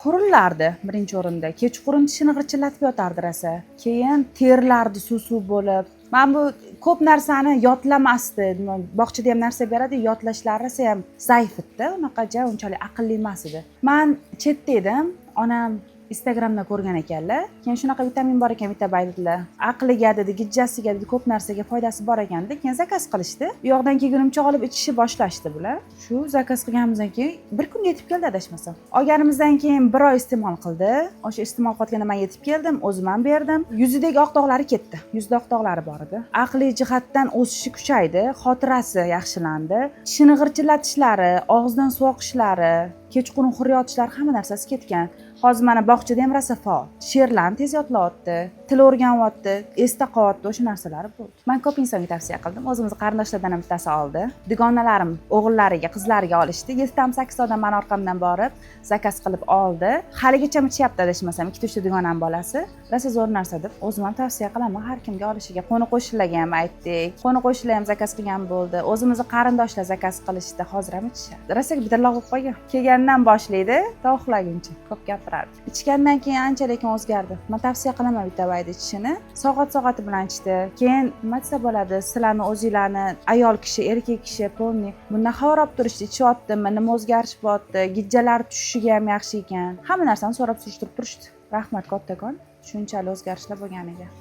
Qurilardi birinchi o'rinda. Kechqurun tishini g'irchillatib yotardi rosa. Keyin terilardi suv bo'lib. Men bu ko'p narsani yodlamasdi. Bog'chada ham narsa beradi, yodlashlari rosa ham zaif edi. Unaqa unchalik aqlli emas edi. Men chetda edim. Onam Instagramda ko'rgan ekanlar. Keyin shunaqa vitamin bor ekan, vitamin dedilar. Aqliga dedi, gijjasiga dedi, ko'p narsaga foydasi bor ekan dedi. Keyin zakaz qilishdi. Bu yoqdan kegunimcha olib ichishni boshlashdi bular. Shu zakaz qilganimizdan keyin bir kun yetib keldi adashmasam. Olganimizdan keyin bir oy iste'mol qildi. O'sha iste'mol qilayotganda men yetib keldim, o'zim ham berdim. Yuzidagi oq dog'lari ketdi. Yuzda oq dog'lari bor edi. Aqliy jihatdan o'sishi kuchaydi, xotirasi yaxshilandi. Tishini g'irchillatishlari, og'izdan suv oqishlari, kechqurun hur yotishlari hamma narsasi ketgan. Hozir mana bog'chada ham rosa faol. She'rlarni tez yodlayapti, til o'rganyapti, esda qolyapti, o'sha narsalari bo'ldi. Men ko'p insonga tavsiya qildim. O'zimiz qarindoshlardan ham bittasi oldi. Dugonalarim o'g'illariga, qizlariga olishdi. 7-8 odam men orqamdan borib, zakaz qilib oldi. Haligacha ichyapti adashmasam, 2-3 dugonam bolasi. Rosa zo'r narsa deb o'zim ham tavsiya qilaman har kimga olishiga. Qo'ni qo'shnilarga ham aytdik. Qo'ni qo'shnilar ham zakaz qilgan bo'ldi. O'zimizni qarindoshlar zakaz qilishdi. Hozir ham ichishadi. Rosa bidirloq bo'lib qolgan. Kelgandan boshlaydi, to uxlaguncha. Ko'p gapirardi. Ichgandan keyin ancha-lekin o'zgardi. Men tavsiya qilaman vitaminni ichishini. Soat-soati bilan ichdi. Keyin nima desa bo'ladi, sizlarni o'zinglarni ayol kishi, erkak kishi polni bundan xabar olib turishdi, ichyaptimi, nima o'zgarish bo'lyapti, gijjalar tushishiga ham yaxshi ekan. Hamma narsani so'rab surishtirib turishdi. Rahmat kattakon, shunchalik o'zgarishlar bo'lganiga.